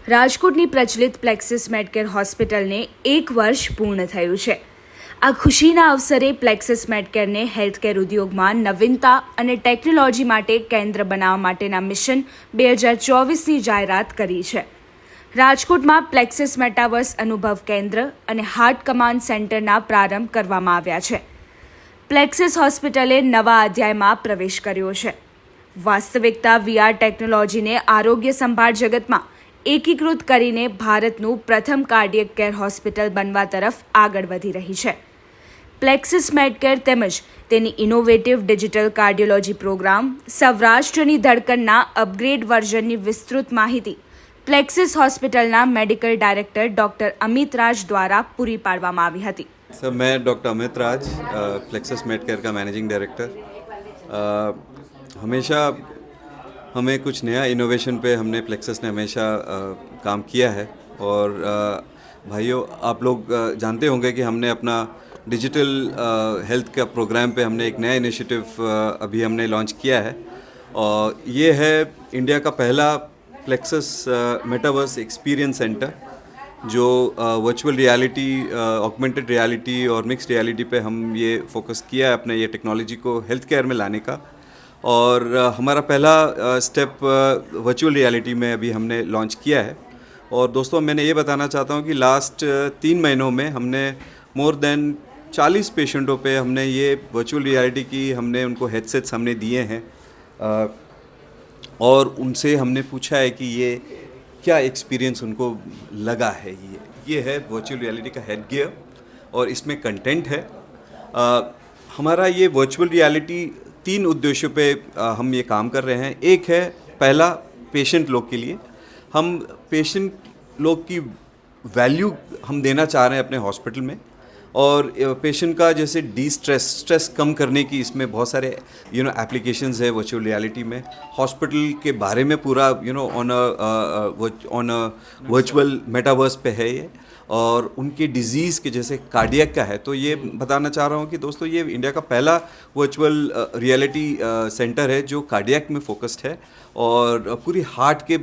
રાજકોટની પ્રચલિત પ્લેક્સિસ મેડકેર હોસ્પિટલને 1 વર્ષ પૂર્ણ થયું છે। આ ખુશીના અવસરે પ્લેક્સિસ મેડકેરને હેલ્થકેર ઉદ્યોગમાં નવીનતા અને ટેકનોલોજી માટે કેન્દ્ર બનાવવા માટેના મિશન 2024ની જાહેરાત કરી છે। રાજકોટમાં પ્લેક્સિસ મેટાવર્સ અનુભવ કેન્દ્ર અને હાર્ટ કમાન્ડ સેન્ટરના પ્રારંભ કરવામાં આવ્યા છે। પ્લેક્સિસ હોસ્પિટલે નવા અધ્યાયમાં પ્રવેશ કર્યો છે। વાસ્તવિકતા વીઆર ટેકનોલોજીને આરોગ્ય સંભાળ જગતમાં એકીકૃત કરીને ભારતનું પ્રથમ કાર્ડિયક કેર હોસ્પિટલ બનવા તરફ આગળ વધી રહી છે। પ્લેક્સિસ મેડકેર તેમજ તેની ઇનોવેટિવ ડિજિટલ કાર્ડિયોલોજી પ્રોગ્રામ સૌરાષ્ટ્રની ધડકનના અપગ્રેડ વર્ઝનની વિસ્તૃત માહિતી પ્લેક્સિસ હોસ્પિટલના મેડિકલ ડાયરેક્ટર ડૉક્ટર અમિત રાજ દ્વારા પૂરી પાડવામાં આવી હતી। सर मैं डॉक्टर अमित राज प्लेक्सिस मेडकेयर का मैनेजिंग डायरेक्टर। हमेशा हमें कुछ नया इनोवेशन पे हमने प्लेक्सिस ने हमेशा काम किया है और भाइयों आप लोग जानते होंगे कि हमने अपना डिजिटल हेल्थ का प्रोग्राम पे हमने एक नया इनिशिएटिव अभी हमने लॉन्च किया है और ये है इंडिया का पहला प्लेक्सिस मेटावर्स एक्सपीरियंस सेंटर जो वर्चुअल रियलिटी, ऑगमेंटेड रियलिटी और मिक्स्ड रियलिटी पे हम ये फोकस किया है अपने ये टेक्नोलॉजी को हेल्थ केयर में लाने का। और हमारा पहला स्टेप वर्चुअल रियलिटी में अभी हमने लॉन्च किया है। और दोस्तों मैंने ये बताना चाहता हूँ कि लास्ट 3 महीनों में हमने मोर देन 40 पेशेंटों पे हमने ये वर्चुअल रियलिटी की हमने उनको हेडसेट्स हमने दिए हैं और उनसे हमने पूछा है कि ये क्या एक्सपीरियंस उनको लगा है। ये है वर्चुअल रियलिटी का हेड गियर और इसमें कंटेंट है। हमारा ये वर्चुअल रियलिटी 3 उद्देश्यों पे हम ये काम कर रहे हैं। एक है पहला पेशेंट लोग के लिए, हम पेशेंट लोग की वैल्यू हम देना चाह रहे हैं अपने हॉस्पिटल में और पेशेंट का जैसे स्ट्रेस कम करने की इसमें बहुत सारे एप्लीकेशंस है वर्चुअल रियलिटी में। हॉस्पिटल के बारे में पूरा ऑन अ वर्चुअल मेटावर्स पे है ये और उनके डिजीज़ के जैसे कार्डियक का है तो ये बताना चाह रहा हूँ कि दोस्तों ये इंडिया का पहला वर्चुअल रियलिटी सेंटर है जो कार्डियक में फोकस्ड है और पूरी हार्ट के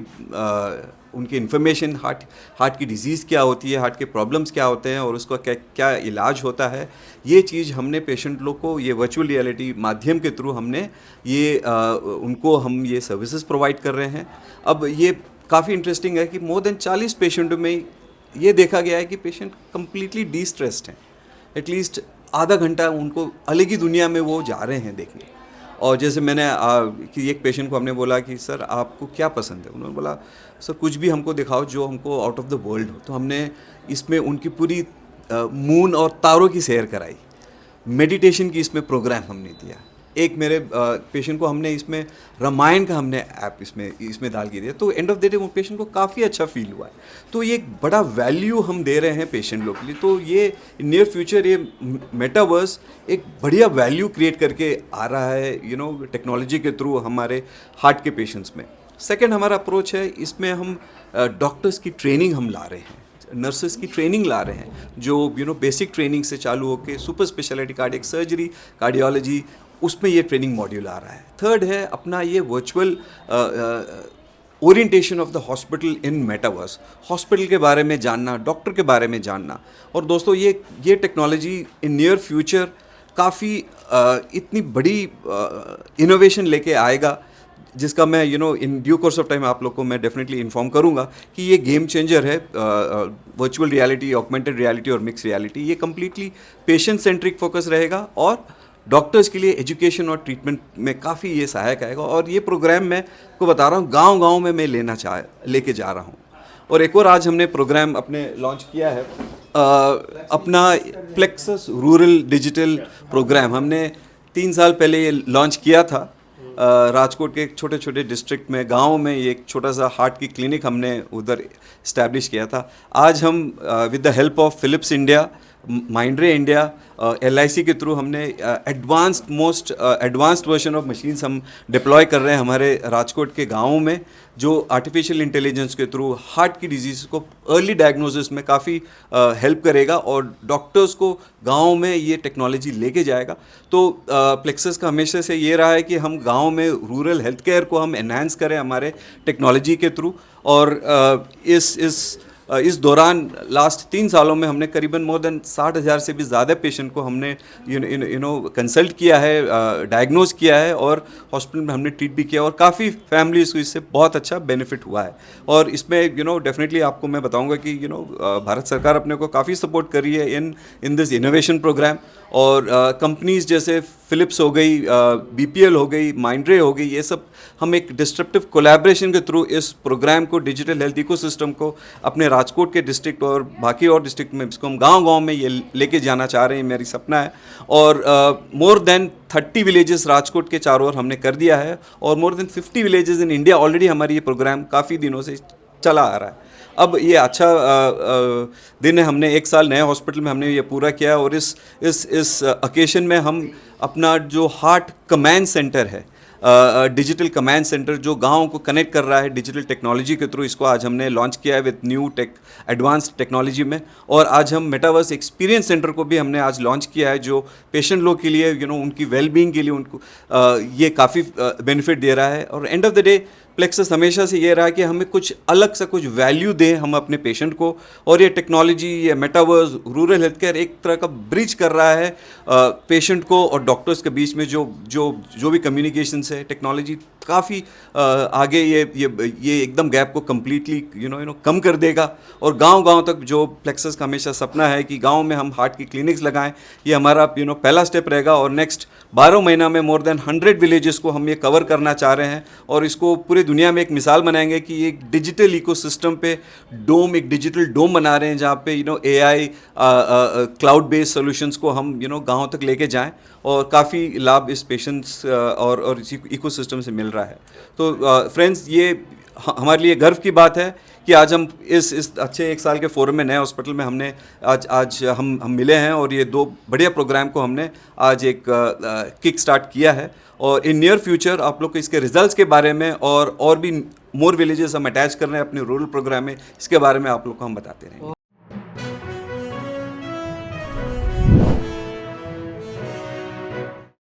उनकी इन्फॉर्मेशन हार्ट की डिज़ीज़ क्या होती है, हार्ट के प्रॉब्लम्स क्या होते हैं और उसका क्या क्या इलाज होता है, ये चीज़ हमने पेशेंट लोग को ये वर्चुअल रियलिटी माध्यम के थ्रू हमने ये उनको हम ये सर्विसेज प्रोवाइड कर रहे हैं। अब ये काफ़ी इंटरेस्टिंग है कि मोर देन 40 पेशेंटों में ये देखा गया है कि पेशेंट कम्प्लीटली डिस्ट्रेस्ड हैं। एटलीस्ट आधा घंटा उनको अलग ही दुनिया में वो जा रहे हैं देखने। और जैसे मैंने कि एक पेशेंट को हमने बोला कि सर आपको क्या पसंद है, उन्होंने बोला सर कुछ भी हमको दिखाओ जो हमको आउट ऑफ द वर्ल्ड हो। तो हमने इसमें उनकी पूरी मून और तारों की सैर कराई, मेडिटेशन की इसमें प्रोग्राम हमने दिया। एक मेरे पेशेंट को हमने इसमें रामायण का हमने ऐप इसमें डाल के दिया तो एंड ऑफ द डे वो पेशेंट को काफ़ी अच्छा फील हुआ है। तो ये एक बड़ा वैल्यू हम दे रहे हैं पेशेंट लोग के लिए। तो ये नियर फ्यूचर ये मेटावर्स एक बढ़िया वैल्यू क्रिएट करके आ रहा है टेक्नोलॉजी के थ्रू हमारे हार्ट के पेशेंट्स में। सेकेंड हमारा अप्रोच है, इसमें हम डॉक्टर्स की ट्रेनिंग हम ला रहे हैं, नर्सेस की ट्रेनिंग ला रहे हैं जो बेसिक ट्रेनिंग से चालू होकर super speciality cardiac surgery, cardiology, उसमें ये ट्रेनिंग मॉड्यूल आ रहा है। थर्ड है अपना ये virtual orientation of the hospital in metaverse, hospital के बारे में जानना, डॉक्टर के बारे में जानना। और दोस्तों ये टेक्नोलॉजी इन नियर फ्यूचर काफ़ी इतनी बड़ी इनोवेशन लेके आएगा जिसका मैं in due course of time आप लोग को मैं डेफिनेटली इन्फॉर्म करूंगा कि ये गेम चेंजर है। वर्चुअल रियलिटी, ऑगमेंटेड रियलिटी और मिक्स रियलिटी ये कम्प्लीटली पेशेंट सेंट्रिक फोकस रहेगा और डॉक्टर्स के लिए एजुकेशन और ट्रीटमेंट में काफ़ी ये सहायक आएगा। और ये प्रोग्राम मैं को बता रहा हूँ गांव-गांव में मैं लेके जा रहा हूँ। और एक और आज हमने प्रोग्राम अपने लॉन्च किया है अपना प्लेक्सिस रूरल डिजिटल प्रोग्राम हमने 3 साल पहले ये लॉन्च किया था। राजकोट के एक छोटे छोटे डिस्ट्रिक्ट में गांव में ये एक छोटा सा हार्ट की क्लिनिक हमने उधर इस्टेब्लिश किया था। आज हम with the help of Philips India, Mindray India, LIC के थ्रू हमने एडवांस्ड वर्जन ऑफ मशीन्स हम डिप्लॉय कर रहे हैं हमारे राजकोट के गाँवों में जो आर्टिफिशियल इंटेलिजेंस के थ्रू हार्ट की डिजीज़ को अर्ली डायग्नोसिस में काफ़ी हेल्प करेगा और डॉक्टर्स को गाँव में ये टेक्नोलॉजी लेके जाएगा। तो प्लेक्सिस का हमेशा से ये रहा है कि हम गाँव में रूरल हेल्थ केयर को हम एनहांस करें हमारे टेक्नोलॉजी के थ्रू और इस दौरान लास्ट 3 सालों में हमने करीबन मोर देन 60,000 से भी ज़्यादा पेशेंट को हमने यू नो कंसल्ट किया है, डायग्नोज किया है और हॉस्पिटल में हमने ट्रीट भी किया और काफ़ी फैमिलीज़ को इससे बहुत अच्छा बेनिफिट हुआ है। और इसमें डेफिनेटली आपको मैं बताऊंगा कि भारत सरकार अपने को काफ़ी सपोर्ट कर रही है इन दिस इनोवेशन प्रोग्राम। और कंपनीज जैसे फिलिप्स हो गई, BPL हो गई, माइंड्रे हो गई, ये सब हम एक डिस्ट्रप्टिव कोलैबोरेशन के थ्रू इस प्रोग्राम को, डिजिटल हेल्थ इकोसिस्टम को अपने राजकोट के डिस्ट्रिक्ट और बाकी और डिस्ट्रिक्ट में इसको हम गांव-गांव में ये लेके जाना चाह रहे हैं, मेरी सपना है। और मोर देन 30 विलेजेस राजकोट के चारों ओर हमने कर दिया है और more than 50 villages in India already हमारी ये प्रोग्राम काफ़ी दिनों से चला आ रहा है। अब ये अच्छा दिन है, हमने 1 साल नए हॉस्पिटल में हमने ये पूरा किया और इस ओकेशन में हम अपना जो हार्ट कमांड सेंटर है, डिजिटल कमांड सेंटर जो गाँव को कनेक्ट कर रहा है डिजिटल टेक्नोलॉजी के थ्रू, इसको आज हमने लॉन्च किया है विद न्यू एडवांस्ड टेक्नोलॉजी में। और आज हम मेटावर्स एक्सपीरियंस सेंटर को भी हमने आज लॉन्च किया है जो पेशेंट लोग के लिए उनकी वेलबींग के लिए उनको ये काफ़ी बेनिफिट दे रहा है। और end of the day plexus हमेशा से ये रहा कि हमें कुछ अलग सा कुछ वैल्यू दें हम अपने पेशेंट को, और ये टेक्नोलॉजी, ये मेटावर्स, रूरल हेल्थ केयर एक तरह का ब्रिज कर रहा है पेशेंट को और डॉक्टर्स के बीच में जो भी कम्युनिकेशंस है। टेक्नोलॉजी काफ़ी आगे ये एकदम गैप को कम्प्लीटली कम कर देगा। और गांव-गांव तक जो प्लेक्सस का हमेशा सपना है कि गांव में हम हार्ट की क्लिनिक्स लगाएं, ये हमारा पहला स्टेप रहेगा। और नेक्स्ट 12 महीना में मोर देन 100 विलेजेस को हम ये कवर करना चाह रहे हैं और इसको पूरी दुनिया में एक मिसाल बनाएंगे कि एक डिजिटल इकोसिस्टम पे एक डिजिटल डोम बना रहे हैं जहाँ पे AI क्लाउड बेस्ड सॉल्यूशंस को हम गाँव तक लेके जाएं और काफ़ी लाभ इस पेशेंट्स और इस इकोसिस्टम से मिल रहा है। तो फ्रेंड्स, ये हमारे लिए गर्व की बात है कि आज हम इस अच्छे 1 साल के फोरम में नए हॉस्पिटल में हमने आज हम मिले हैं और ये 2 बढ़िया प्रोग्राम को हमने आज एक किक स्टार्ट किया है। और इन नियर फ्यूचर आप लोग को इसके रिजल्ट्स के बारे में और भी मोर विलेजेस हम अटैच कर रहे हैं अपने रूरल प्रोग्राम में, इसके बारे में आप लोग को हम बताते रहेंगे।